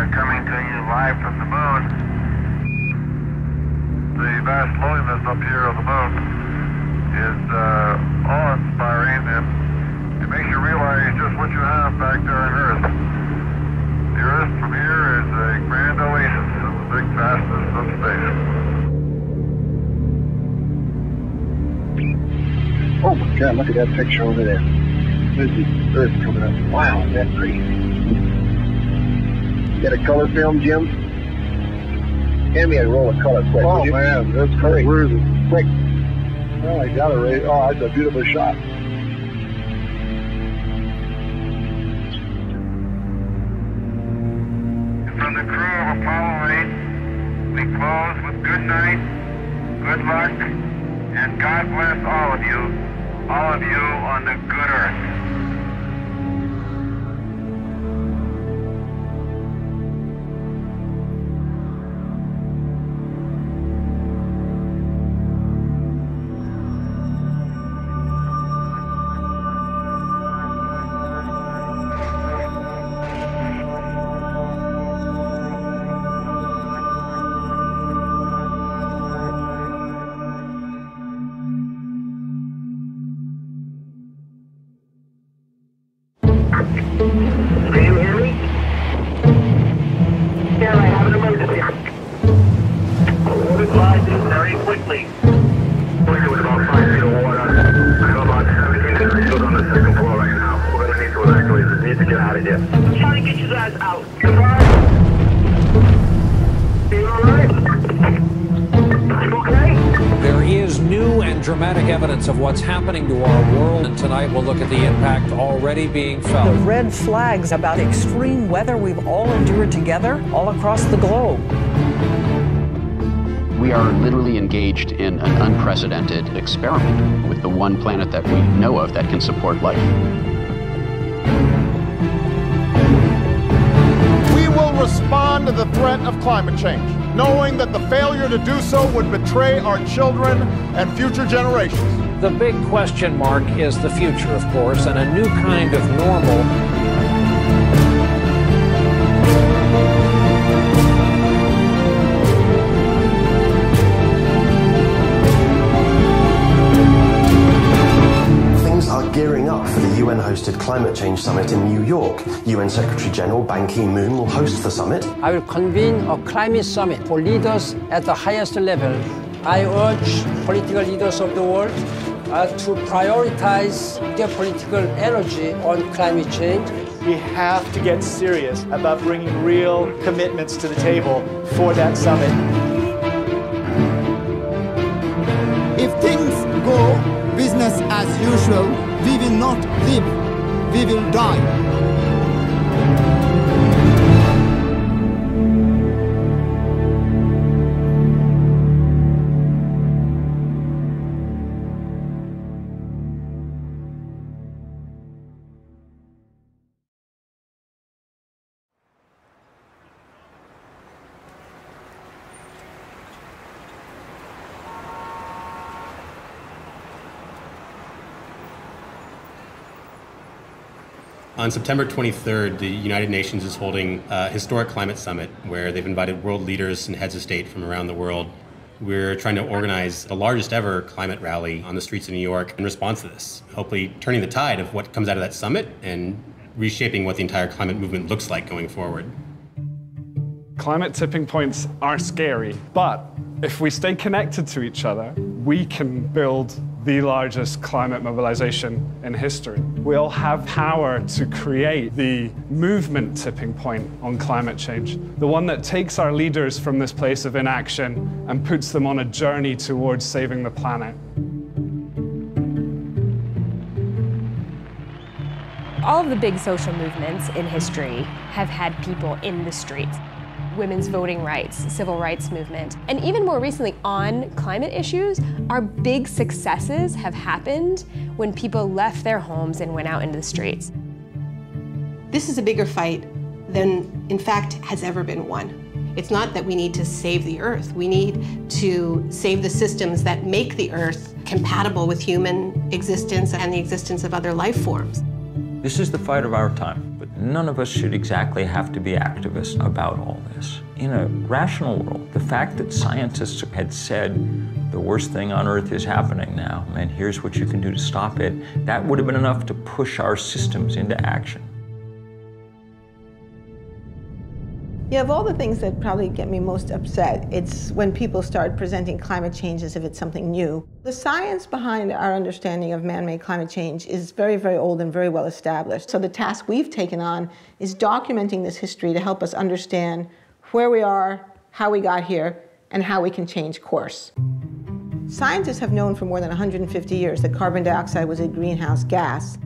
coming to you live from the moon. The vast loneliness up here on the moon is awe-inspiring, and it makes you realize just what you have back there on Earth. The Earth from here is a grand oasis in the big vastness of space. Oh my God, look at that picture over there. There's the Earth coming up. Wow, is that pretty? Got a color film, Jim? Hand me a roll of color quick. Oh man, that's great. Where is it? Quick. Oh, I got it right. Oh, that's a beautiful shot. From the crew of Apollo 8, we close with good night, good luck, and God bless all of you on the good Earth. Can you hear me? Yeah, I have an emergency. Advise very quickly. We're doing about 5 feet of water. I have about 17 individuals on the second floor right now. We're going to need to evacuate. We need to get out of here. I'm trying to get you guys out. Advise. Are you alright? You okay? There is new and dramatic evidence of what's happening to our world, and tonight we'll look at the impact already being felt. The red flags about extreme weather we've all endured together all across the globe. We are literally engaged in an unprecedented experiment with the one planet that we know of that can support life. We will respond to the threat of climate change, knowing that the failure to do so would betray our children and future generations. The big question mark is the future, of course, and a new kind of normal. Gearing up for the UN-hosted Climate Change Summit in New York. UN Secretary General Ban Ki-moon will host the summit. I will convene a climate summit for leaders at the highest level. I urge political leaders of the world to prioritize their political energy on climate change. We have to get serious about bringing real commitments to the table for that summit. If things go business as usual, we will not live, we will die. On September 23rd, the United Nations is holding a historic climate summit where they've invited world leaders and heads of state from around the world. We're trying to organize the largest ever climate rally on the streets of New York in response to this, hopefully turning the tide of what comes out of that summit and reshaping what the entire climate movement looks like going forward. Climate tipping points are scary, but if we stay connected to each other, we can build the largest climate mobilization in history. We all have power to create the movement tipping point on climate change, the one that takes our leaders from this place of inaction and puts them on a journey towards saving the planet. All of the big social movements in history have had people in the streets. Women's voting rights, civil rights movement, and even more recently on climate issues, our big successes have happened when people left their homes and went out into the streets. This is a bigger fight than, in fact, has ever been won. It's not that we need to save the Earth. We need to save the systems that make the Earth compatible with human existence and the existence of other life forms. This is the fight of our time, but none of us should exactly have to be activists about all this. In a rational world, the fact that scientists had said the worst thing on Earth is happening now, and here's what you can do to stop it, that would have been enough to push our systems into action. Yeah, of all the things that probably get me most upset, it's when people start presenting climate change as if it's something new. The science behind our understanding of man-made climate change is very, very old and very well established. So the task we've taken on is documenting this history to help us understand where we are, how we got here, and how we can change course. Scientists have known for more than 150 years that carbon dioxide was a greenhouse gas.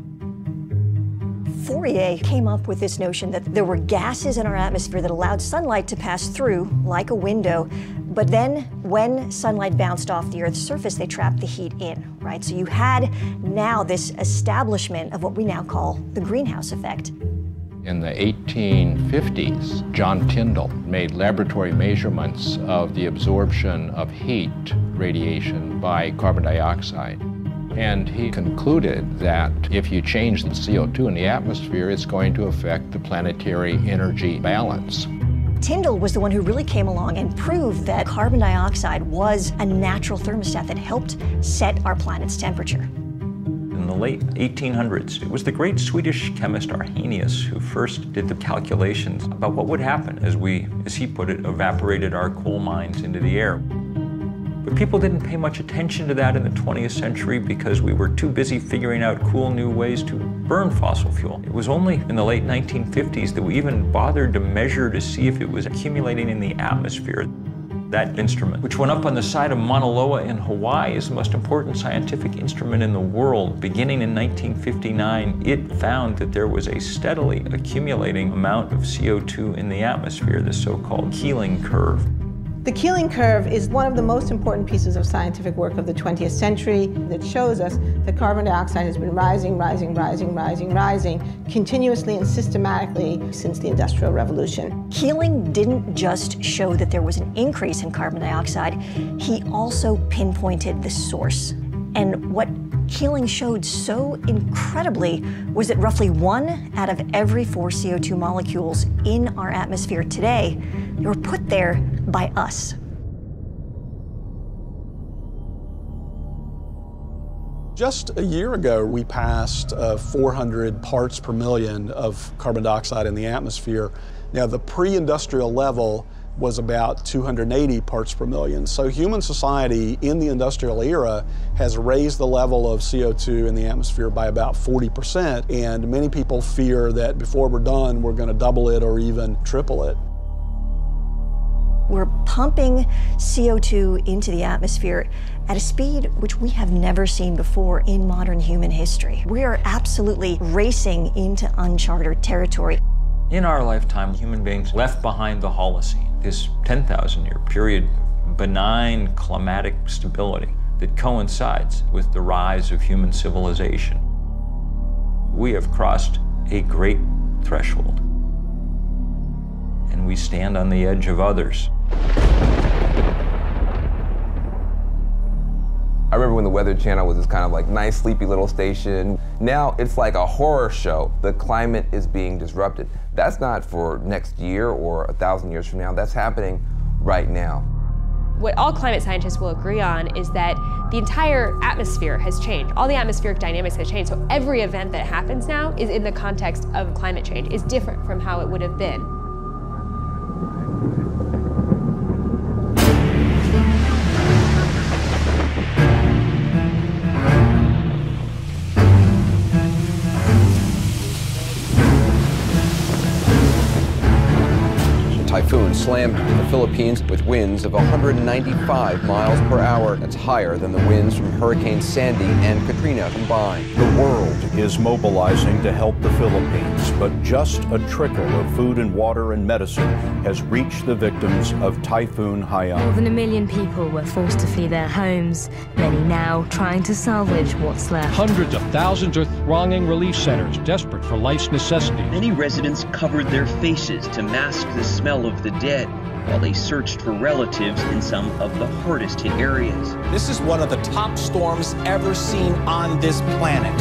Fourier came up with this notion that there were gases in our atmosphere that allowed sunlight to pass through like a window, but then when sunlight bounced off the Earth's surface, they trapped the heat in, right? So you had now this establishment of what we now call the greenhouse effect. In the 1850s, John Tyndall made laboratory measurements of the absorption of heat radiation by carbon dioxide. And he concluded that if you change the CO2 in the atmosphere, it's going to affect the planetary energy balance. Tyndall was the one who really came along and proved that carbon dioxide was a natural thermostat that helped set our planet's temperature. In the late 1800s, it was the great Swedish chemist Arrhenius who first did the calculations about what would happen as we, as he put it, evaporated our coal mines into the air. But people didn't pay much attention to that in the 20th century because we were too busy figuring out cool new ways to burn fossil fuel. It was only in the late 1950s that we even bothered to measure to see if it was accumulating in the atmosphere. That instrument, which went up on the side of Mauna Loa in Hawaii, is the most important scientific instrument in the world. Beginning in 1959, it found that there was a steadily accumulating amount of CO2 in the atmosphere, the so-called Keeling curve. The Keeling curve is one of the most important pieces of scientific work of the 20th century that shows us that carbon dioxide has been rising continuously and systematically since the Industrial Revolution. Keeling didn't just show that there was an increase in carbon dioxide, he also pinpointed the source. And what Keeling showed so incredibly was that roughly 1 out of every 4 CO2 molecules in our atmosphere today were put there by us. Just a year ago, we passed 400 parts per million of carbon dioxide in the atmosphere. Now, the pre-industrial level was about 280 parts per million. So human society in the industrial era has raised the level of CO2 in the atmosphere by about 40%, and many people fear that before we're done, we're going to double it or even triple it. We're pumping CO2 into the atmosphere at a speed which we have never seen before in modern human history. We are absolutely racing into uncharted territory. In our lifetime, human beings left behind the Holocene, this 10,000-year period of benign climatic stability that coincides with the rise of human civilization. We have crossed a great threshold, and we stand on the edge of others. I remember when the Weather Channel was this kind of like nice, sleepy little station. Now it's like a horror show. The climate is being disrupted. That's not for next year or 1,000 years from now. That's happening right now. What all climate scientists will agree on is that the entire atmosphere has changed. All the atmospheric dynamics have changed. So every event that happens now is in the context of climate change, is different from how it would have been. Typhoon slammed the Philippines with winds of 195 miles per hour. That's higher than the winds from Hurricane Sandy and Katrina combined. The world is mobilizing to help the Philippines, but just a trickle of food and water and medicine has reached the victims of Typhoon Haiyan. More than 1 million people were forced to flee their homes, many now trying to salvage what's left. Hundreds of thousands are thronging relief centers, desperate for life's necessities. Many residents covered their faces to mask the smell of the dead while they searched for relatives in some of the hardest hit areas. This is one of the top storms ever seen on this planet.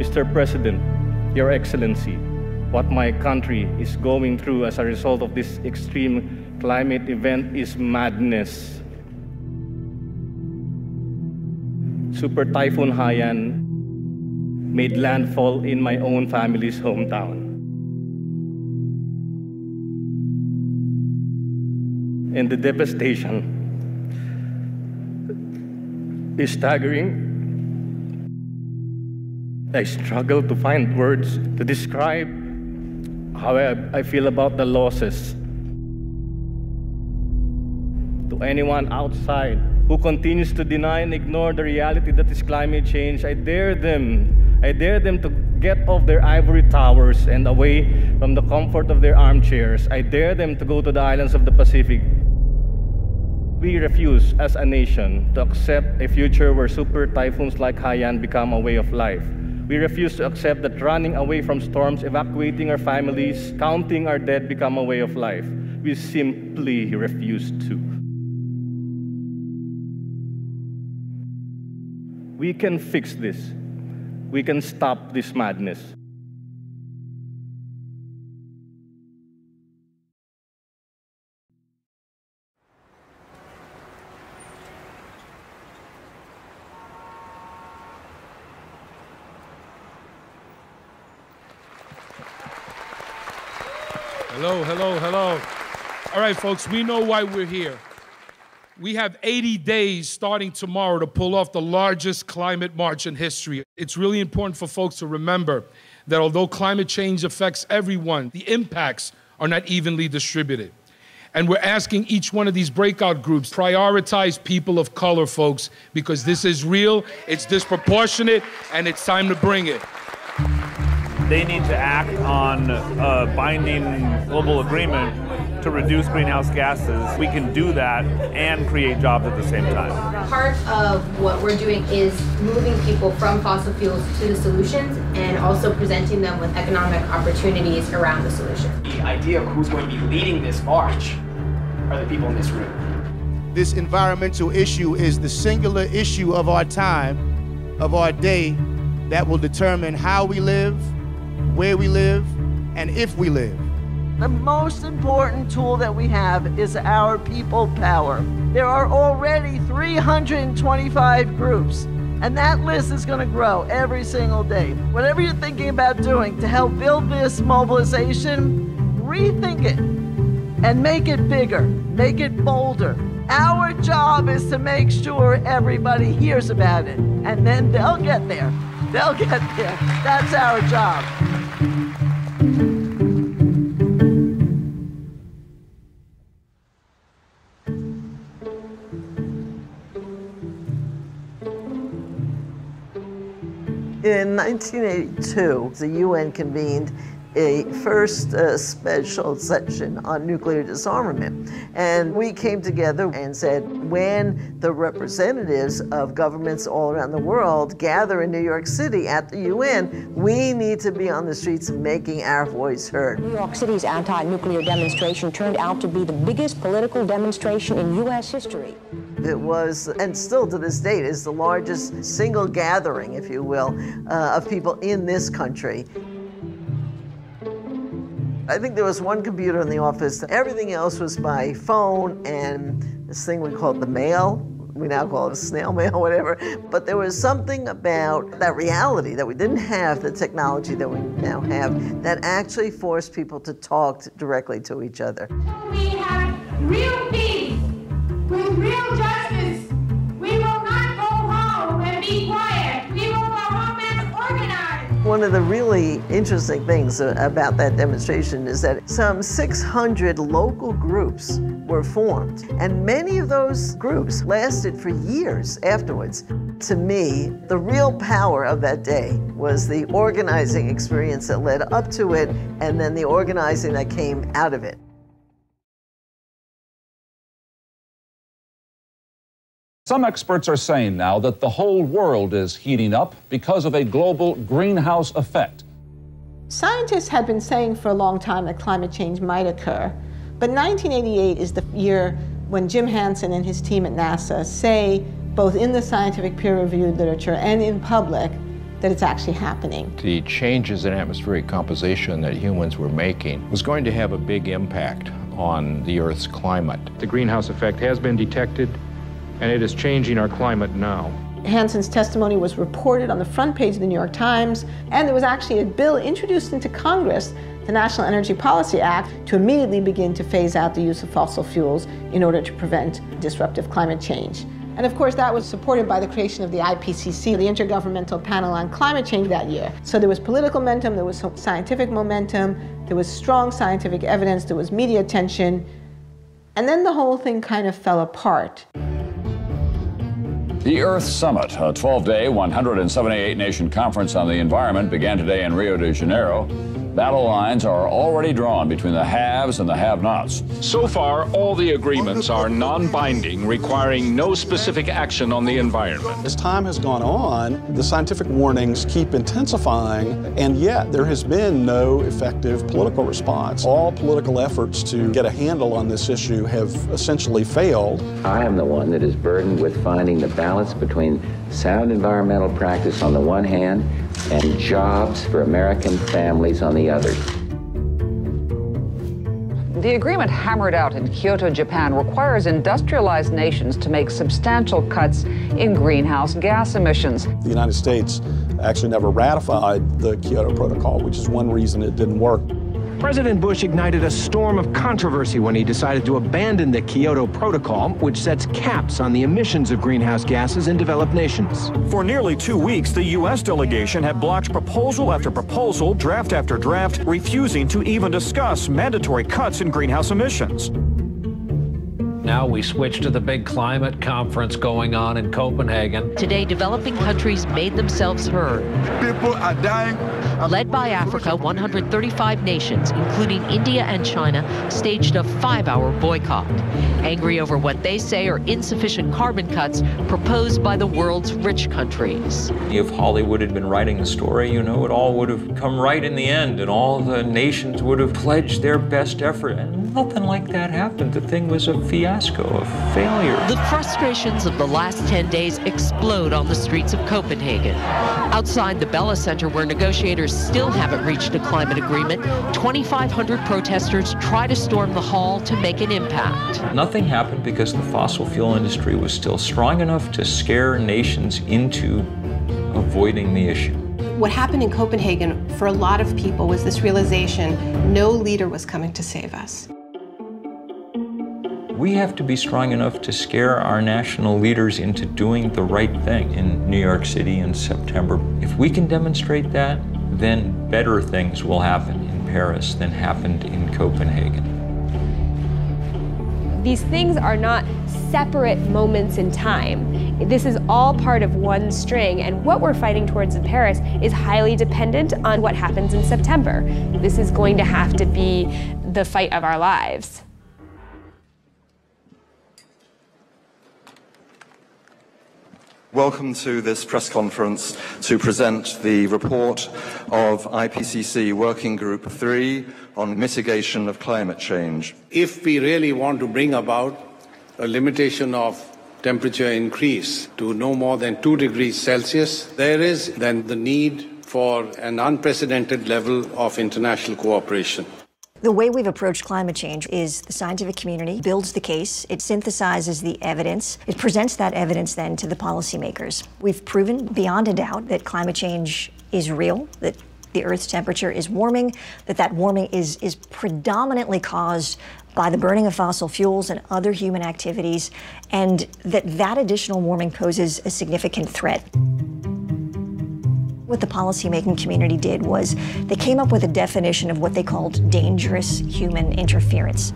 Mr. President, Your Excellency, what my country is going through as a result of this extreme climate event is madness. Super Typhoon Haiyan made landfall in my own family's hometown. And the devastation is staggering. I struggle to find words to describe how I feel about the losses. To anyone outside who continues to deny and ignore the reality that is climate change, I dare them to get off their ivory towers and away from the comfort of their armchairs. I dare them to go to the islands of the Pacific. We refuse as a nation to accept a future where super typhoons like Haiyan become a way of life. We refuse to accept that running away from storms, evacuating our families, counting our dead become a way of life. We simply refuse to. We can fix this. We can stop this madness. Hello, hello, hello. All right, folks, we know why we're here. We have 80 days starting tomorrow to pull off the largest climate march in history. It's really important for folks to remember that although climate change affects everyone, the impacts are not evenly distributed. And we're asking each one of these breakout groups, prioritize people of color, folks, because this is real, it's disproportionate, and it's time to bring it. They need to act on a binding global agreement to reduce greenhouse gases. We can do that and create jobs at the same time. Part of what we're doing is moving people from fossil fuels to the solutions and also presenting them with economic opportunities around the solution. The idea of who's going to be leading this march are the people in this room. This environmental issue is the singular issue of our time, of our day, that will determine how we live, where we live, and if we live. The most important tool that we have is our people power. There are already 325 groups, and that list is going to grow every single day. Whatever you're thinking about doing to help build this mobilization, rethink it and make it bigger, make it bolder. Our job is to make sure everybody hears about it, and then they'll get there. They'll get there. That's our job. In 1982, the UN convened a first special session on nuclear disarmament. And we came together and said, when the representatives of governments all around the world gather in New York City at the UN, we need to be on the streets making our voice heard. New York City's anti-nuclear demonstration turned out to be the biggest political demonstration in U.S. history. It was, and still to this date, is the largest single gathering, if you will, of people in this country. I think there was one computer in the office. Everything else was by phone and this thing we called the mail. We now call it snail mail, whatever. But there was something about that reality that we didn't have the technology that we now have that actually forced people to talk directly to each other. We have real peace with real justice. We will not go home and be quiet. We will go home and organize. One of the really interesting things about that demonstration is that some 600 local groups were formed, and many of those groups lasted for years afterwards. To me, the real power of that day was the organizing experience that led up to it, and then the organizing that came out of it. Some experts are saying now that the whole world is heating up because of a global greenhouse effect. Scientists had been saying for a long time that climate change might occur, but 1988 is the year when Jim Hansen and his team at NASA say, both in the scientific peer-reviewed literature and in public, that it's actually happening. The changes in atmospheric composition that humans were making was going to have a big impact on the Earth's climate. The greenhouse effect has been detected, and it is changing our climate now. Hanson's testimony was reported on the front page of the New York Times, and there was actually a bill introduced into Congress, the National Energy Policy Act, to immediately begin to phase out the use of fossil fuels in order to prevent disruptive climate change. And of course, that was supported by the creation of the IPCC, the Intergovernmental Panel on Climate Change, that year. So there was political momentum, there was scientific momentum, there was strong scientific evidence, there was media attention, and then the whole thing kind of fell apart. The Earth Summit, a 12-day, 178-nation conference on the environment, began today in Rio de Janeiro. Battle lines are already drawn between the haves and the have-nots. So far, all the agreements are non-binding, requiring no specific action on the environment. As time has gone on, the scientific warnings keep intensifying, and yet there has been no effective political response. All political efforts to get a handle on this issue have essentially failed. I am the one that is burdened with finding the balance between sound environmental practice on the one hand and jobs for American families on the other. The agreement hammered out in Kyoto, Japan, requires industrialized nations to make substantial cuts in greenhouse gas emissions. The United States actually never ratified the Kyoto Protocol, which is one reason it didn't work. President Bush ignited a storm of controversy when he decided to abandon the Kyoto Protocol, which sets caps on the emissions of greenhouse gases in developed nations. For nearly 2 weeks, the U.S. delegation had blocked proposal after proposal, draft after draft, refusing to even discuss mandatory cuts in greenhouse emissions. Now we switch to the big climate conference going on in Copenhagen. Today, developing countries made themselves heard. People are dying. Led by Africa, 135 nations, including India and China, staged a 5-hour boycott, angry over what they say are insufficient carbon cuts proposed by the world's rich countries. If Hollywood had been writing the story, you know, it all would have come right in the end, and all the nations would have pledged their best effort. And nothing like that happened. The thing was a fiasco, a failure. The frustrations of the last 10 days explode on the streets of Copenhagen. Outside the Bella Center, where negotiators still haven't reached a climate agreement, 2,500 protesters try to storm the hall to make an impact. Nothing happened because the fossil fuel industry was still strong enough to scare nations into avoiding the issue. What happened in Copenhagen for a lot of people was this realization no leader was coming to save us. We have to be strong enough to scare our national leaders into doing the right thing in New York City in September. If we can demonstrate that, then better things will happen in Paris than happened in Copenhagen. These things are not separate moments in time. This is all part of one string, and what we're fighting towards in Paris is highly dependent on what happens in September. This is going to have to be the fight of our lives. Welcome to this press conference to present the report of IPCC Working Group 3 on mitigation of climate change. If we really want to bring about a limitation of temperature increase to no more than 2 degrees Celsius, there is then the need for an unprecedented level of international cooperation. The way we've approached climate change is the scientific community builds the case, it synthesizes the evidence, it presents that evidence then to the policymakers. We've proven beyond a doubt that climate change is real, that the Earth's temperature is warming, that warming is predominantly caused by the burning of fossil fuels and other human activities, and that additional warming poses a significant threat. What the policymaking community did was they came up with a definition of what they called dangerous human interference.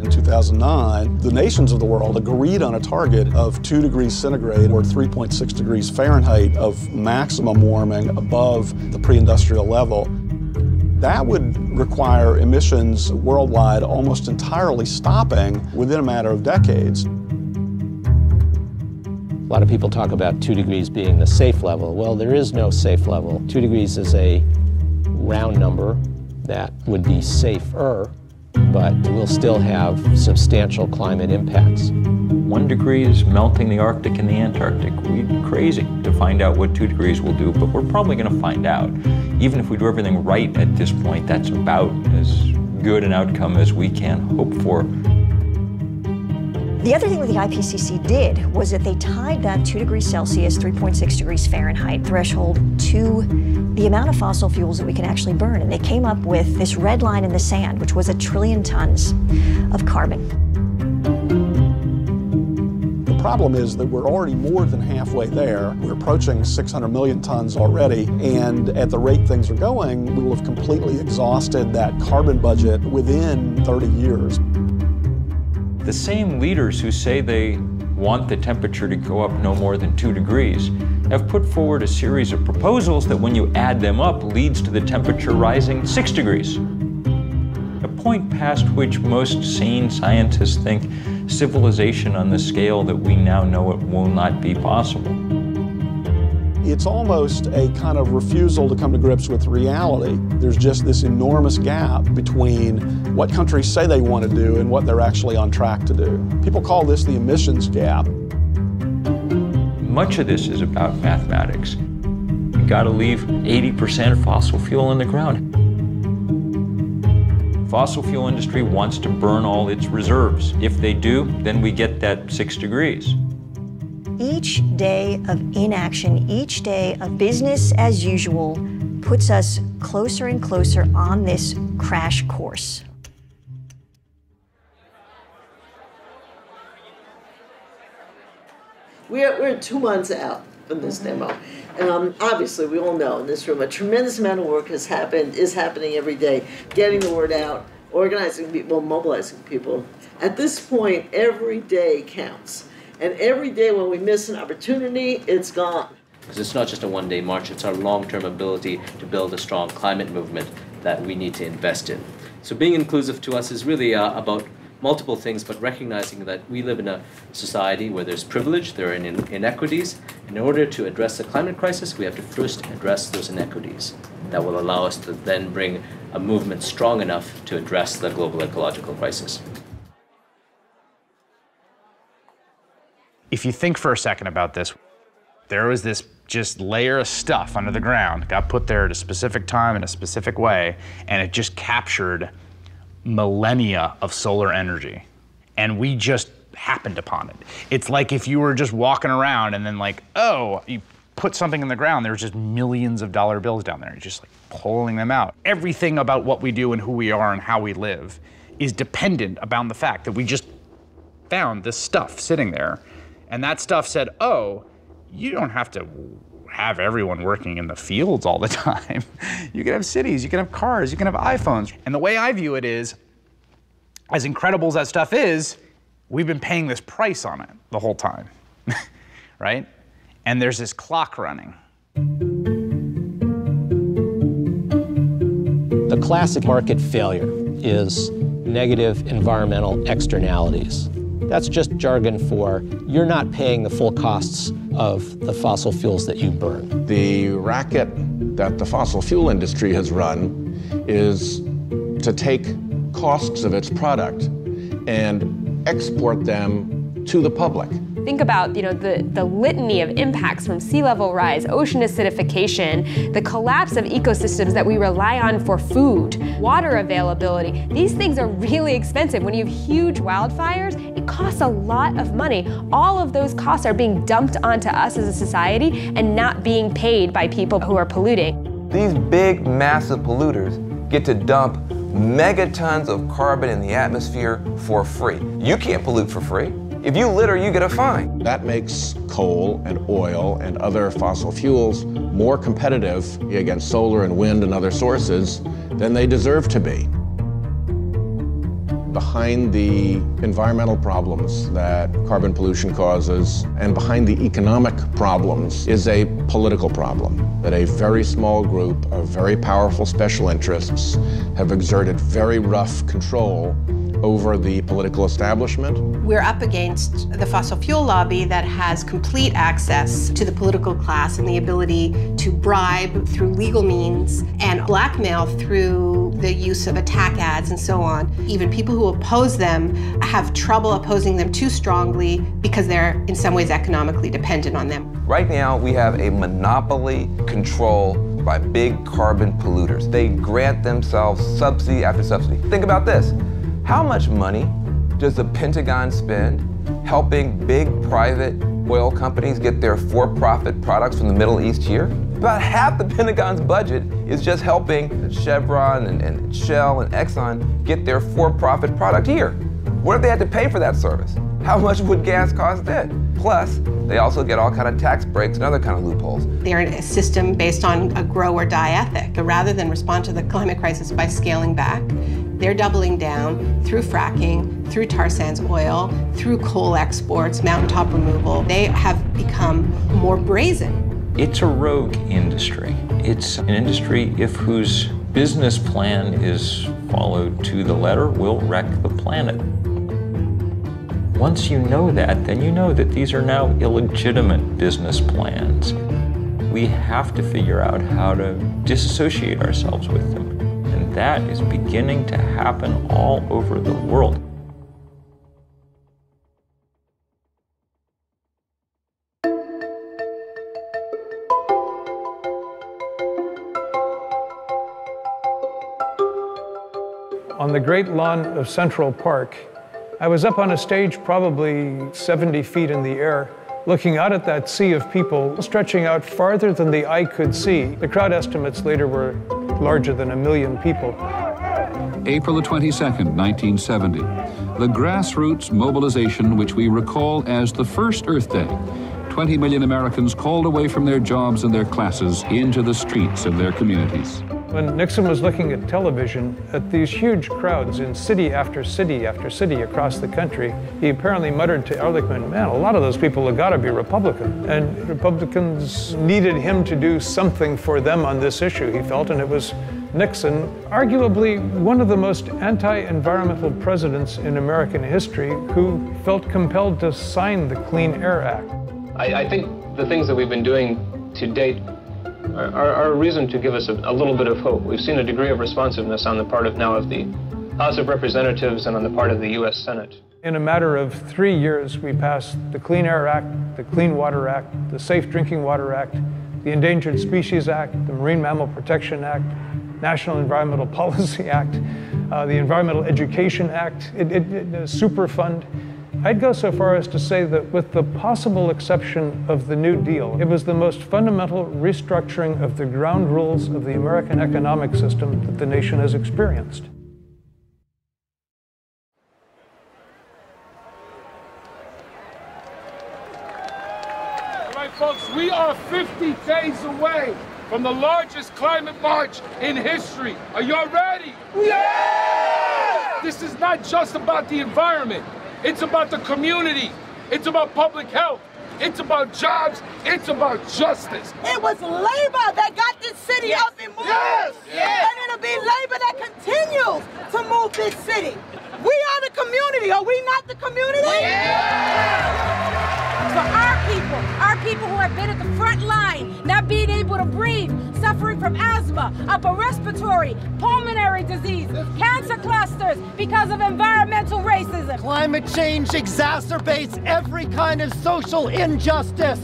In 2009, the nations of the world agreed on a target of 2 degrees centigrade or 3.6 degrees Fahrenheit of maximum warming above the pre-industrial level. That would require emissions worldwide almost entirely stopping within a matter of decades. A lot of people talk about 2 degrees being the safe level. Well, there is no safe level. 2 degrees is a round number that would be safer, but will still have substantial climate impacts. 1 degree is melting the Arctic and the Antarctic. We'd be crazy to find out what 2 degrees will do, but we're probably going to find out. Even if we do everything right at this point, that's about as good an outcome as we can hope for. The other thing that the IPCC did was that they tied that 2 degrees Celsius, 3.6 degrees Fahrenheit threshold to the amount of fossil fuels that we can actually burn. And they came up with this red line in the sand, which was 1 trillion tons of carbon. The problem is that we're already more than halfway there. We're approaching 600 million tons already, and at the rate things are going, we will have completely exhausted that carbon budget within 30 years. The same leaders who say they want the temperature to go up no more than 2 degrees have put forward a series of proposals that, when you add them up, leads to the temperature rising 6 degrees. A point past which most sane scientists think civilization on the scale that we now know it will not be possible. It's almost a kind of refusal to come to grips with reality. There's just this enormous gap between what countries say they want to do and what they're actually on track to do. People call this the emissions gap. Much of this is about mathematics. You got to leave 80% of fossil fuel in the ground. Fossil fuel industry wants to burn all its reserves. If they do, then we get that 6 degrees. Each day of inaction, each day of business as usual puts us closer and closer on this crash course. We're 2 months out from this demo. And obviously, we all know in this room, a tremendous amount of work is happening every day, getting the word out, organizing people, mobilizing people. At this point, every day counts. And every day when we miss an opportunity, it's gone. Because it's not just a one-day march, it's our long-term ability to build a strong climate movement that we need to invest in. So being inclusive to us is really about multiple things, but recognizing that we live in a society where there's privilege, there are inequities. In order to address the climate crisis, we have to first address those inequities. That will allow us to then bring a movement strong enough to address the global ecological crisis. If you think for a second about this, there was this just layer of stuff under the ground, got put there at a specific time in a specific way, and it just captured millennia of solar energy. And we just happened upon it. It's like if you were just walking around and then like, oh, you put something in the ground, there's just millions of dollar bills down there. You're just like pulling them out. Everything about what we do and who we are and how we live is dependent upon the fact that we just found this stuff sitting there. And that stuff said, oh, you don't have to have everyone working in the fields all the time. You can have cities, you can have cars, you can have iPhones. And the way I view it is, as incredible as that stuff is, we've been paying this price on it the whole time, right? And there's this clock running. The classic market failure is negative environmental externalities. That's just jargon for you're not paying the full costs of the fossil fuels that you burn. The racket that the fossil fuel industry has run is to take costs of its product and export them to the public. Think about, the litany of impacts from sea level rise, ocean acidification, the collapse of ecosystems that we rely on for food, water availability. These things are really expensive. When you have huge wildfires, it costs a lot of money. All of those costs are being dumped onto us as a society and not being paid by people who are polluting. These big, massive polluters get to dump megatons of carbon in the atmosphere for free. You can't pollute for free. If you litter, you get a fine. That makes coal and oil and other fossil fuels more competitive against solar and wind and other sources than they deserve to be. Behind the environmental problems that carbon pollution causes and behind the economic problems is a political problem that a very small group of very powerful special interests have exerted very rough control over the political establishment. We're up against the fossil fuel lobby that has complete access to the political class and the ability to bribe through legal means and blackmail through the use of attack ads and so on. Even people who oppose them have trouble opposing them too strongly because they're in some ways economically dependent on them. Right now, we have a monopoly control by big carbon polluters. They grant themselves subsidy after subsidy. Think about this. How much money does the Pentagon spend helping big private oil companies get their for-profit products from the Middle East here? About half the Pentagon's budget is just helping Chevron and Shell and Exxon get their for-profit product here. What if they had to pay for that service? How much would gas cost then? Plus, they also get all kind of tax breaks and other kind of loopholes. They're a system based on a grow or die ethic. Rather than respond to the climate crisis by scaling back, they're doubling down through fracking, through tar sands oil, through coal exports, mountaintop removal. They have become more brazen. It's a rogue industry. It's an industry whose business plan is followed to the letter will wreck the planet. Once you know that, then you know that these are now illegitimate business plans. We have to figure out how to disassociate ourselves with them. And that is beginning to happen all over the world. On the great lawn of Central Park, I was up on a stage probably 70 feet in the air, looking out at that sea of people stretching out farther than the eye could see. The crowd estimates later were larger than 1 million people. April the 22nd, 1970. The grassroots mobilization which we recall as the first Earth Day. 20 million Americans called away from their jobs and their classes into the streets of their communities. When Nixon was looking at television, at these huge crowds in city after city after city across the country, he apparently muttered to Ehrlichman, man, a lot of those people have got to be Republican. And Republicans needed him to do something for them on this issue, he felt, and it was Nixon, arguably one of the most anti-environmental presidents in American history, who felt compelled to sign the Clean Air Act. I think the things that we've been doing to date are a reason to give us a little bit of hope. We've seen a degree of responsiveness on the part of the House of Representatives and on the part of the U.S. Senate. In a matter of 3 years, we passed the Clean Air Act, the Clean Water Act, the Safe Drinking Water Act, the Endangered Species Act, the Marine Mammal Protection Act, National Environmental Policy Act, the Environmental Education Act, Superfund. I'd go so far as to say that with the possible exception of the New Deal, it was the most fundamental restructuring of the ground rules of the American economic system that the nation has experienced. All right, folks, we are 50 days away from the largest climate march in history. Are y'all ready? Yeah! This is not just about the environment. It's about the community. It's about public health. It's about jobs. It's about justice. It was labor that got this city up and moving. Yes. Yes. And it'll be labor that continues to move this city. We are the community. Are we not the community? Yeah. For our people who have been at the front line, not being able to breathe, suffering from asthma, upper respiratory, pulmonary disease, cancer clusters because of environmental racism. Climate change exacerbates every kind of social injustice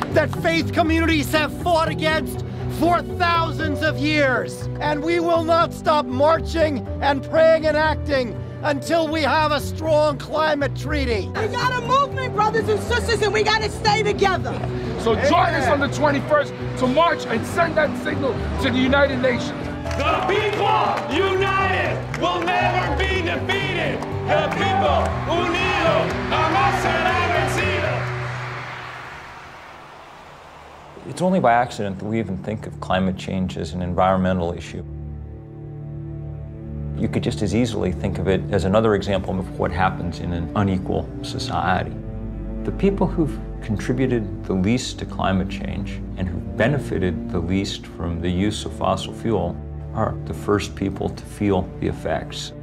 that faith communities have fought against for thousands of years. And we will not stop marching and praying and acting until we have a strong climate treaty. We got a movement, brothers and sisters, and we got to stay together. So join us on the 21st to march and send that signal to the United Nations. The people united will never be defeated. El people unido jamás será vencido. It's only by accident that we even think of climate change as an environmental issue. You could just as easily think of it as another example of what happens in an unequal society. The people who've contributed the least to climate change and who've benefited the least from the use of fossil fuel are the first people to feel the effects.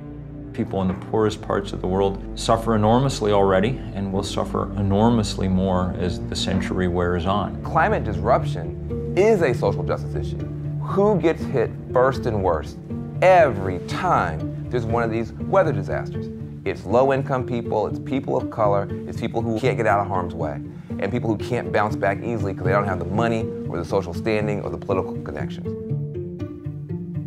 People in the poorest parts of the world suffer enormously already and will suffer enormously more as the century wears on. Climate disruption is a social justice issue. Who gets hit first and worst? every time there's one of these weather disasters. It's low-income people, it's people of color, it's people who can't get out of harm's way, and people who can't bounce back easily because they don't have the money or the social standing or the political connections.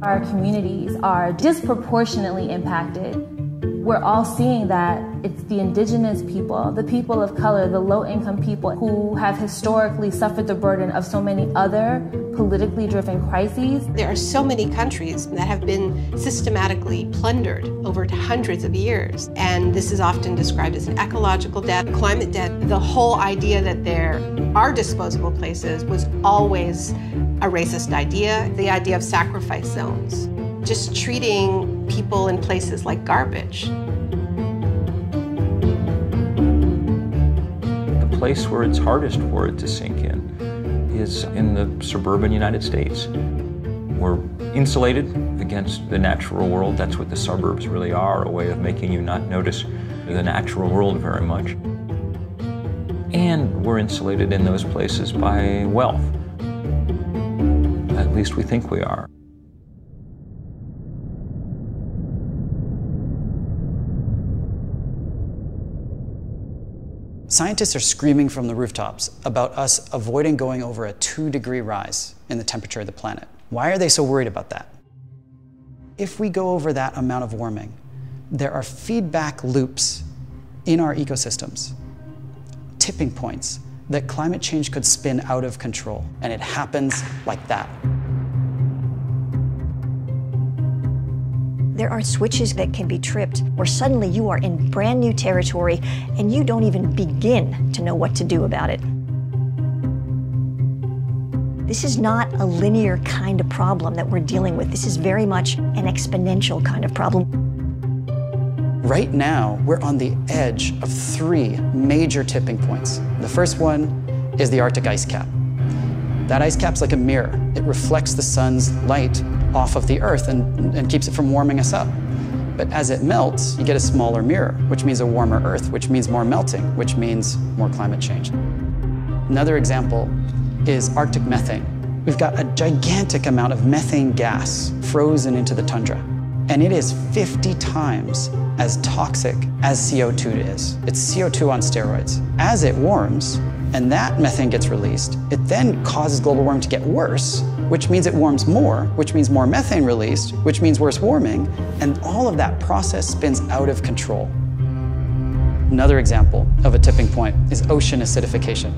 Our communities are disproportionately impacted. We're all seeing that it's the indigenous people, the people of color, the low-income people who have historically suffered the burden of so many other politically driven crises. There are so many countries that have been systematically plundered over hundreds of years, and this is often described as an ecological debt, climate debt. The whole idea that there are disposable places was always a racist idea, the idea of sacrifice zones, just treating people in places like garbage. The place where it's hardest for it to sink in is in the suburban United States. We're insulated against the natural world. That's what the suburbs really are, a way of making you not notice the natural world very much. And we're insulated in those places by wealth. At least we think we are. Scientists are screaming from the rooftops about us avoiding going over a 2-degree rise in the temperature of the planet. Why are they so worried about that? If we go over that amount of warming, there are feedback loops in our ecosystems, tipping points that climate change could spin out of control, and it happens like that. There are switches that can be tripped where suddenly you are in brand new territory and you don't even begin to know what to do about it. This is not a linear kind of problem that we're dealing with. This is very much an exponential kind of problem. Right now, we're on the edge of 3 major tipping points. The first one is the Arctic ice cap. That ice cap's like a mirror. It reflects the sun's light off of the Earth and keeps it from warming us up. But as it melts, you get a smaller mirror, which means a warmer Earth, which means more melting, which means more climate change. Another example is Arctic methane. We've got a gigantic amount of methane gas frozen into the tundra, and it is 50 times as toxic as CO2 is. It's CO2 on steroids. As it warms, and that methane gets released, it then causes global warming to get worse, which means it warms more, which means more methane released, which means worse warming, and all of that process spins out of control. Another example of a tipping point is ocean acidification.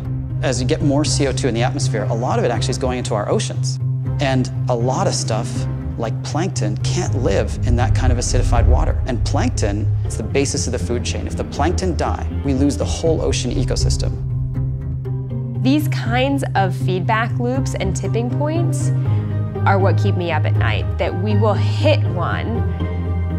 As you get more CO2 in the atmosphere, a lot of it actually is going into our oceans. And a lot of stuff, like plankton, can't live in that kind of acidified water. And plankton is the basis of the food chain. If the plankton die, we lose the whole ocean ecosystem. These kinds of feedback loops and tipping points are what keep me up at night, that we will hit one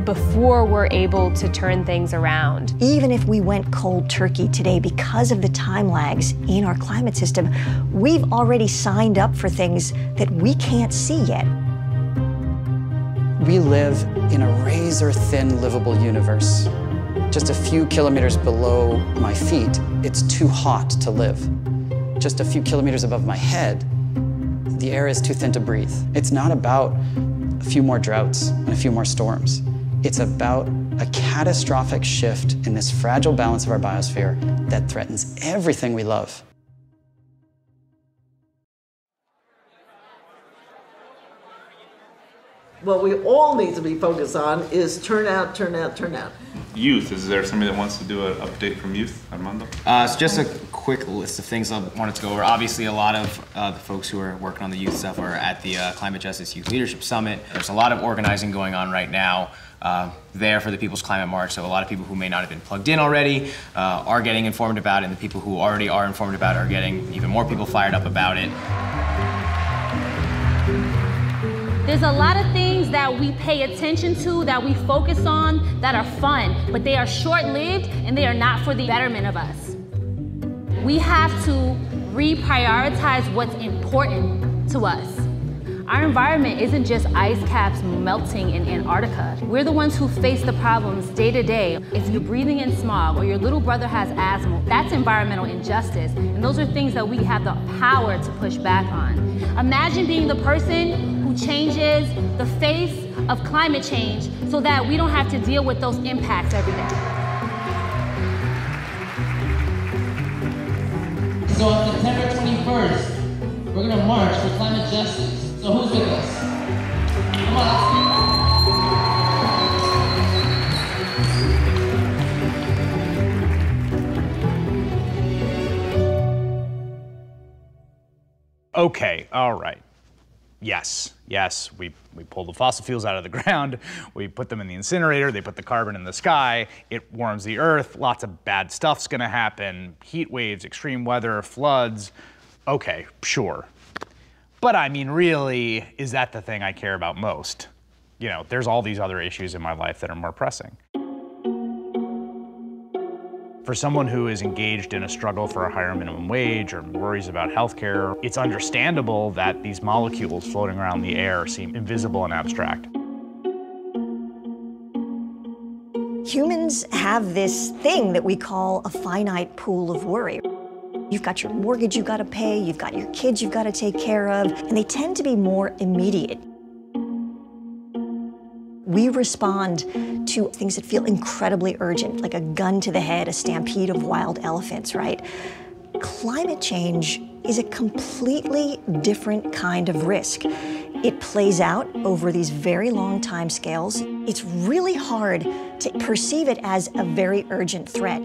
before we're able to turn things around. Even if we went cold turkey today because of the time lags in our climate system, we've already signed up for things that we can't see yet. We live in a razor-thin livable universe. Just a few kilometers below my feet, it's too hot to live. Just a few kilometers above my head, the air is too thin to breathe. It's not about a few more droughts and a few more storms. It's about a catastrophic shift in this fragile balance of our biosphere that threatens everything we love. What we all need to be focused on is turnout, turnout, turnout. Youth, is there somebody that wants to do an update from youth, Armando? So just a quick list of things I wanted to go over. Obviously, a lot of the folks who are working on the youth stuff are at the Climate Justice Youth Leadership Summit. There's a lot of organizing going on right now there for the People's Climate March, so a lot of people who may not have been plugged in already are getting informed about it, and the people who already are informed about it are getting even more people fired up about it. There's a lot of things that we pay attention to, that we focus on, that are fun, but they are short-lived and they are not for the betterment of us. We have to reprioritize what's important to us. Our environment isn't just ice caps melting in Antarctica. We're the ones who face the problems day to day. If you're breathing in smog or your little brother has asthma, that's environmental injustice. And those are things that we have the power to push back on. Imagine being the person who changes the face of climate change so that we don't have to deal with those impacts every day. So on September 21st, we're gonna march for climate justice. So who's with us? Come on, let's see. Okay, all right. Yes, we pull the fossil fuels out of the ground, we put them in the incinerator, they put the carbon in the sky, it warms the earth, lots of bad stuff's gonna happen, heat waves, extreme weather, floods. Okay, sure. But I mean, really, is that the thing I care about most? You know, there's all these other issues in my life that are more pressing. For someone who is engaged in a struggle for a higher minimum wage or worries about healthcare, it's understandable that these molecules floating around the air seem invisible and abstract. Humans have this thing that we call a finite pool of worry. You've got your mortgage you've got to pay, you've got your kids you've got to take care of, and they tend to be more immediate. We respond to things that feel incredibly urgent, like a gun to the head, a stampede of wild elephants, right? Climate change is a completely different kind of risk. It plays out over these very long time scales. It's really hard to perceive it as a very urgent threat.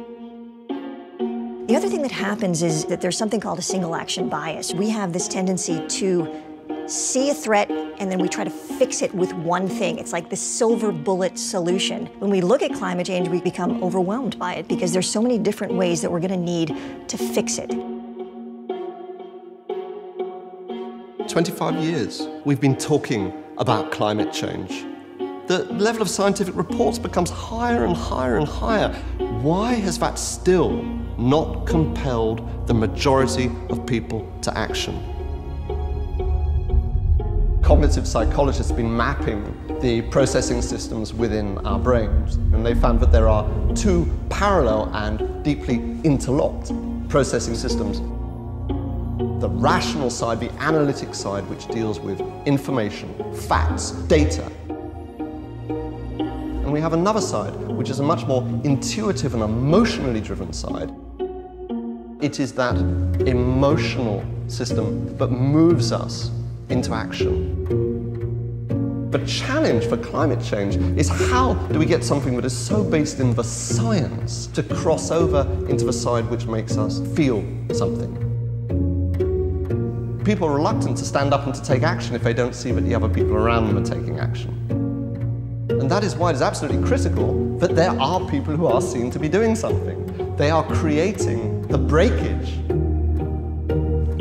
The other thing that happens is that there's something called a single action bias. We have this tendency to see a threat and then we try to fix it with one thing. It's like the silver bullet solution. When we look at climate change, we become overwhelmed by it because there's so many different ways that we're gonna need to fix it. 25 years we've been talking about climate change. The level of scientific reports becomes higher and higher and higher. Why has that still not compelled the majority of people to action? Cognitive psychologists have been mapping the processing systems within our brains, and they found that there are two parallel and deeply interlocked processing systems. The rational side, the analytic side, which deals with information, facts, data. And we have another side, which is a much more intuitive and emotionally driven side. It is that emotional system that moves us into action. The challenge for climate change is how do we get something that is so based in the science to cross over into the side which makes us feel something. People are reluctant to stand up and to take action if they don't see that the other people around them are taking action. And that is why it is absolutely critical that there are people who are seen to be doing something. They are creating the breakage.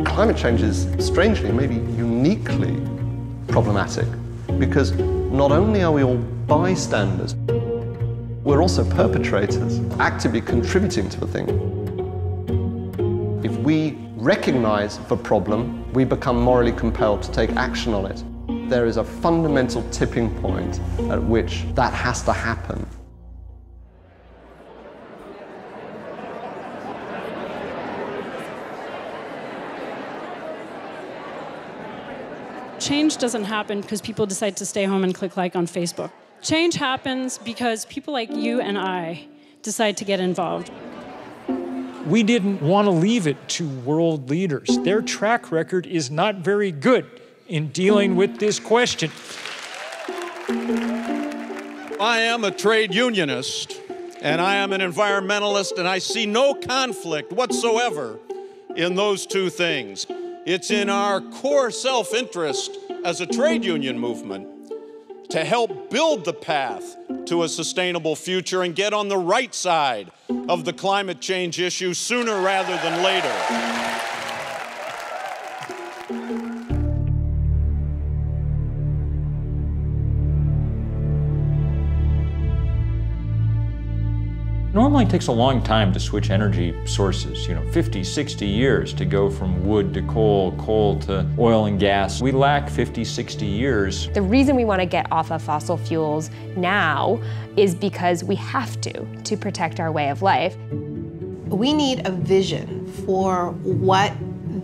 Climate change is strangely, maybe uniquely problematic because not only are we all bystanders, we're also perpetrators, actively contributing to the thing. If we recognize the problem, we become morally compelled to take action on it. There is a fundamental tipping point at which that has to happen. Change doesn't happen because people decide to stay home and click like on Facebook. Change happens because people like you and I decide to get involved. We didn't want to leave it to world leaders. Their track record is not very good in dealing with this question. I am a trade unionist, and I am an environmentalist, and I see no conflict whatsoever in those two things. It's in our core self-interest as a trade union movement to help build the path to a sustainable future and get on the right side of the climate change issue sooner rather than later. Normally it takes a long time to switch energy sources, 50, 60 years to go from wood to coal, coal to oil and gas. We lack 50, 60 years. The reason we want to get off of fossil fuels now is because we have to protect our way of life. We need a vision for what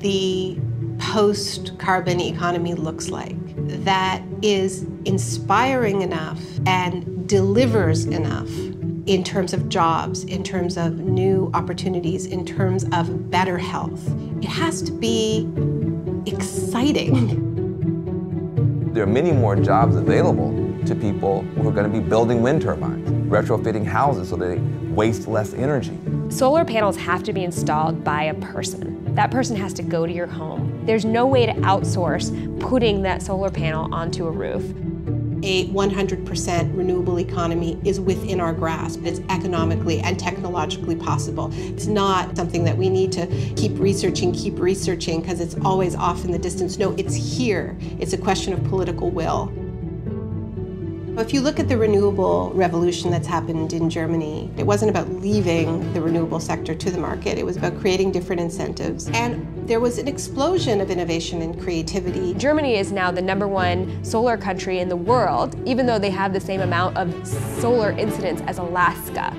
the post-carbon economy looks like. that is inspiring enough and delivers enough in terms of jobs, in terms of new opportunities, in terms of better health. It has to be exciting. There are many more jobs available to people who are going to be building wind turbines, retrofitting houses so they waste less energy. Solar panels have to be installed by a person. That person has to go to your home. There's no way to outsource putting that solar panel onto a roof. A 100% renewable economy is within our grasp. It's economically and technologically possible. It's not something that we need to keep researching, because it's always off in the distance. No, it's here. It's a question of political will. If you look at the renewable revolution that's happened in Germany, it wasn't about leaving the renewable sector to the market. It was about creating different incentives. And there was an explosion of innovation and creativity. Germany is now the #1 solar country in the world, even though they have the same amount of solar incidents as Alaska.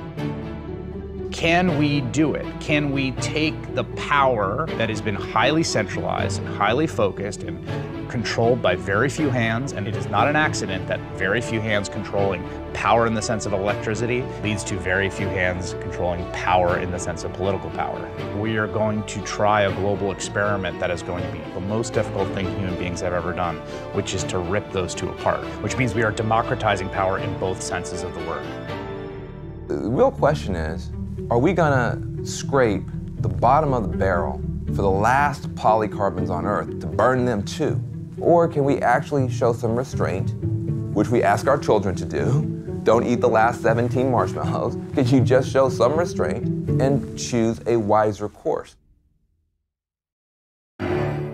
Can we do it? Can we take the power that has been highly centralized and highly focused and controlled by very few hands, and it is not an accident that very few hands controlling power in the sense of electricity leads to very few hands controlling power in the sense of political power. We are going to try a global experiment that is going to be the most difficult thing human beings have ever done, which is to rip those two apart, which means we are democratizing power in both senses of the word. The real question is, are we gonna scrape the bottom of the barrel for the last polycarbons on Earth to burn them too? Or can we actually show some restraint, which we ask our children to do? Don't eat the last 17 marshmallows. Can you just show some restraint and choose a wiser course?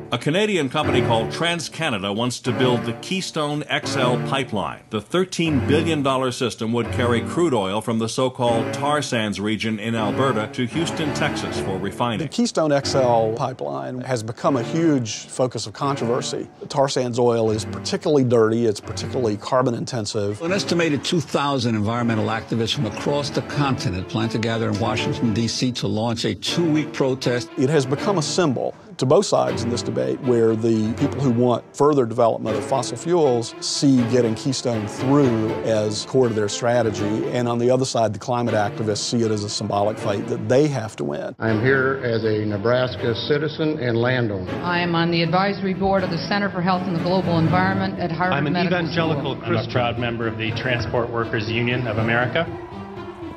A Canadian company called TransCanada wants to build the Keystone XL pipeline. The $13 billion system would carry crude oil from the so-called tar sands region in Alberta to Houston, Texas for refining. The Keystone XL pipeline has become a huge focus of controversy. The tar sands oil is particularly dirty, it's particularly carbon intensive. An estimated 2,000 environmental activists from across the continent plan to gather in Washington, D.C. to launch a 2-week protest. It has become a symbol to both sides in this debate, where the people who want further development of fossil fuels see getting Keystone through as core to their strategy, and on the other side, the climate activists see it as a symbolic fight that they have to win. I'm here as a Nebraska citizen and landowner. I am on the advisory board of the Center for Health and the Global Environment at Harvard Medical School. I'm an evangelical Christian. I'm a proud member of the Transport Workers Union of America.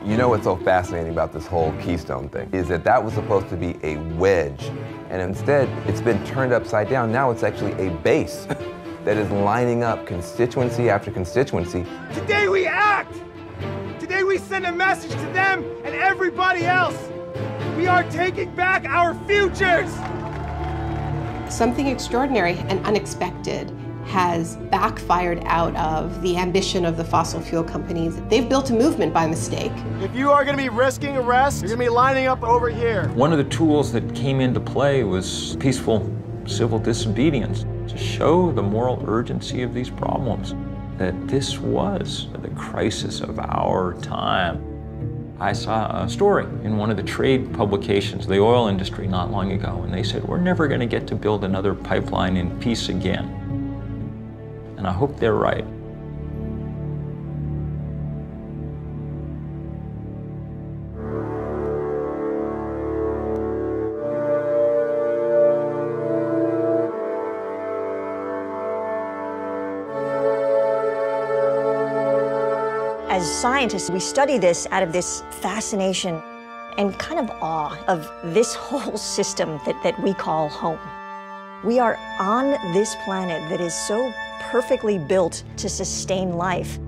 You know what's so fascinating about this whole Keystone thing is that was supposed to be a wedge, and instead it's been turned upside down. Now it's actually a base that is lining up constituency after constituency. Today we act! Today we send a message to them and everybody else. We are taking back our futures! Something extraordinary and unexpected has backfired out of the ambition of the fossil fuel companies. They've built a movement by mistake. If you are going to be risking arrest, you're going to be lining up over here. One of the tools that came into play was peaceful civil disobedience to show the moral urgency of these problems, that this was the crisis of our time. I saw a story in one of the trade publications, the oil industry, not long ago, and they said, we're never going to get to build another pipeline in peace again. And I hope they're right. As scientists, we study this out of this fascination and kind of awe of this whole system that we call home. We are on this planet that is so perfectly built to sustain life.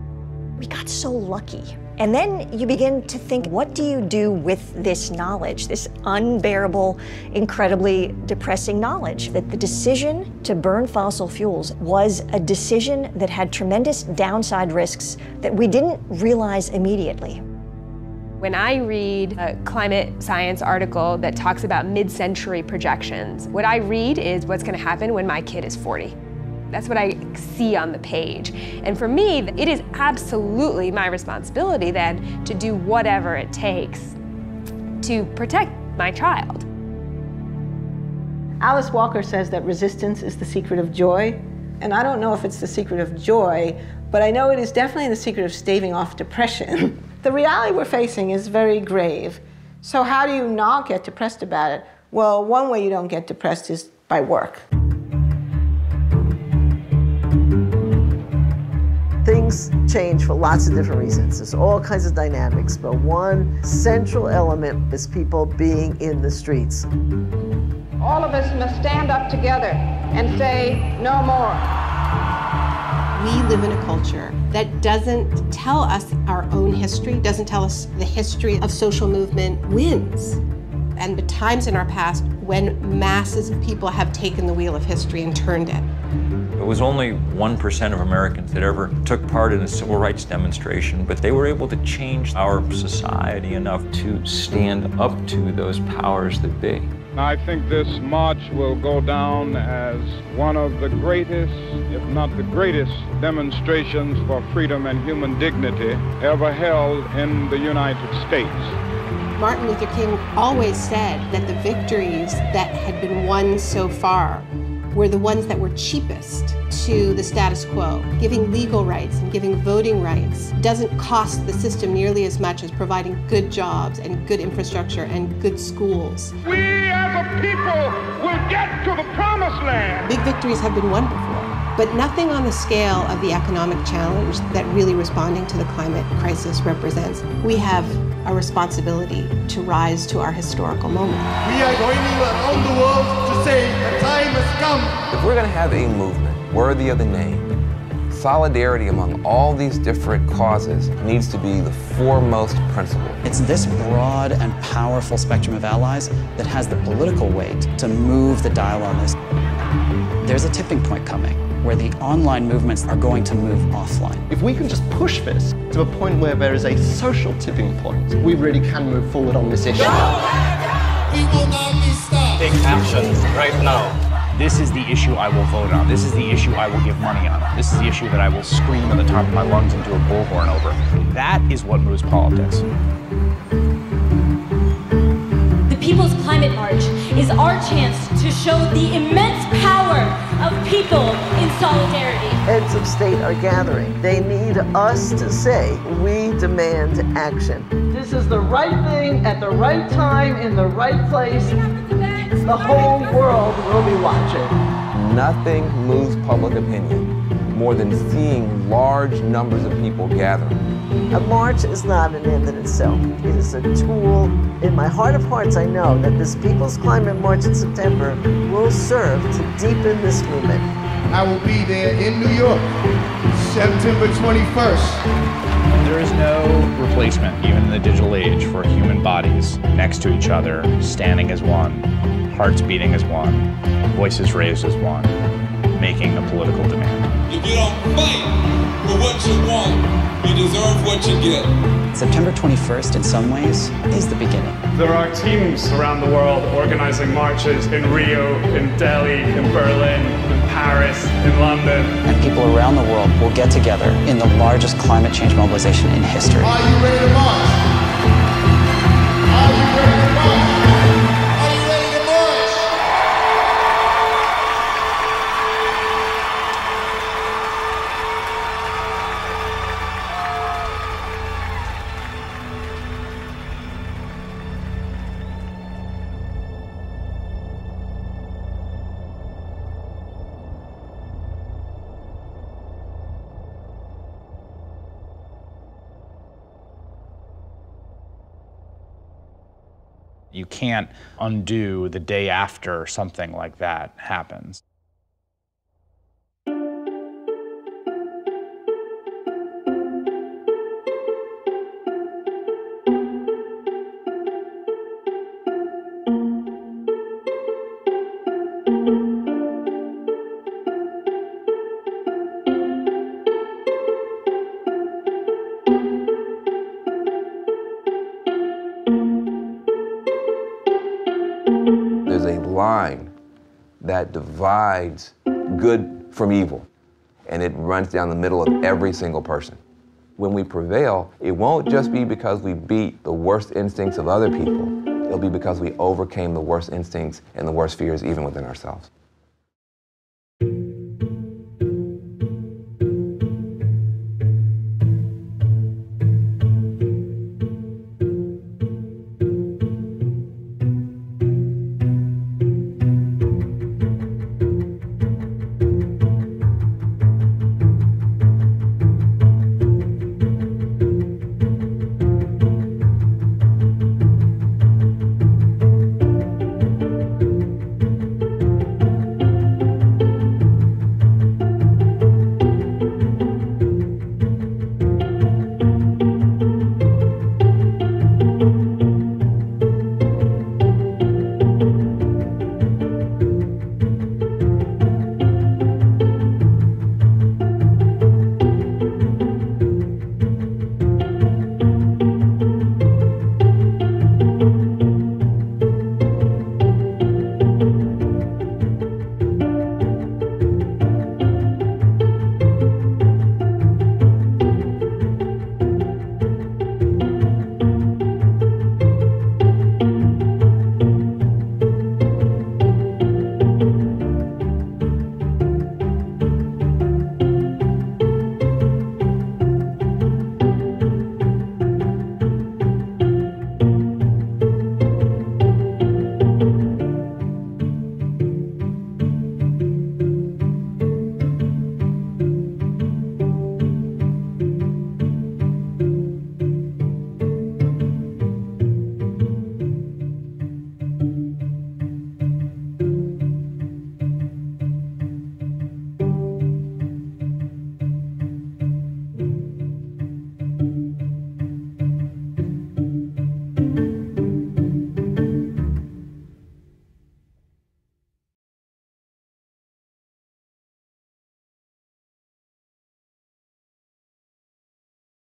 We got so lucky. And then you begin to think, what do you do with this knowledge, this unbearable, incredibly depressing knowledge? That the decision to burn fossil fuels was a decision that had tremendous downside risks that we didn't realize immediately. When I read a climate science article that talks about mid-century projections, what I read is what's going to happen when my kid is 40. That's what I see on the page. And for me, it is absolutely my responsibility then to do whatever it takes to protect my child. Alice Walker says that resistance is the secret of joy, And I don't know if it's the secret of joy, but I know it is definitely the secret of staving off depression. The reality we're facing is very grave. So how do you not get depressed about it? Well, one way you don't get depressed is by work. Things change for lots of different reasons. There's all kinds of dynamics, but one central element is people being in the streets. All of us must stand up together and say no more. We live in a culture that doesn't tell us our own history, doesn't tell us the history of social movement wins. And the times in our past when masses of people have taken the wheel of history and turned it. It was only 1% of Americans that ever took part in a civil rights demonstration, but they were able to change our society enough to stand up to those powers that be. I think this march will go down as one of the greatest, if not the greatest, demonstrations for freedom and human dignity ever held in the United States. Martin Luther King always said that the victories that had been won so far were the ones that were cheapest to the status quo. Giving legal rights and giving voting rights doesn't cost the system nearly as much as providing good jobs and good infrastructure and good schools. We as a people will get to the promised land. Big victories have been won before, but nothing on the scale of the economic challenge that really responding to the climate crisis represents. We have a responsibility to rise to our historical moment. We are going around the world to say the time has come. If we're going to have a movement worthy of the name, solidarity among all these different causes needs to be the foremost principle. It's this broad and powerful spectrum of allies that has the political weight to move the dial on this. There's a tipping point coming where the online movements are going to move offline. If we can just push this to a point where there is a social tipping point, we really can move forward on this issue. We will not be stopped. Take action right now. This is the issue I will vote on. This is the issue I will give money on. This is the issue that I will scream at the top of my lungs into a bullhorn over. That is what moves politics. The People's Climate March is our chance to show the immense power of people in solidarity. Heads of state are gathering. They need us to say, we demand action. This is the right thing at the right time in the right place. The whole world will be watching. Nothing moves public opinion more than seeing large numbers of people gathering. A march is not an end in itself. It is a tool. In my heart of hearts, I know that this People's Climate March in September will serve to deepen this movement. I will be there in New York, September 21st. There is no replacement, even in the digital age, for human bodies next to each other, standing as one, hearts beating as one, voices raised as one, making a political demand. If you don't fight for what you want, you deserve what you get. September 21st, in some ways, is the beginning. There are teams around the world organizing marches in Rio, in Delhi, in Berlin, in Paris, in London. And people around the world will get together in the largest climate change mobilization in history. Are you ready to march? Are you ready to march? Are you ready to march? You can't undo the day after something like that happens. There's a line that divides good from evil, and it runs down the middle of every single person. When we prevail, it won't just be because we beat the worst instincts of other people. It'll be because we overcame the worst instincts and the worst fears even within ourselves.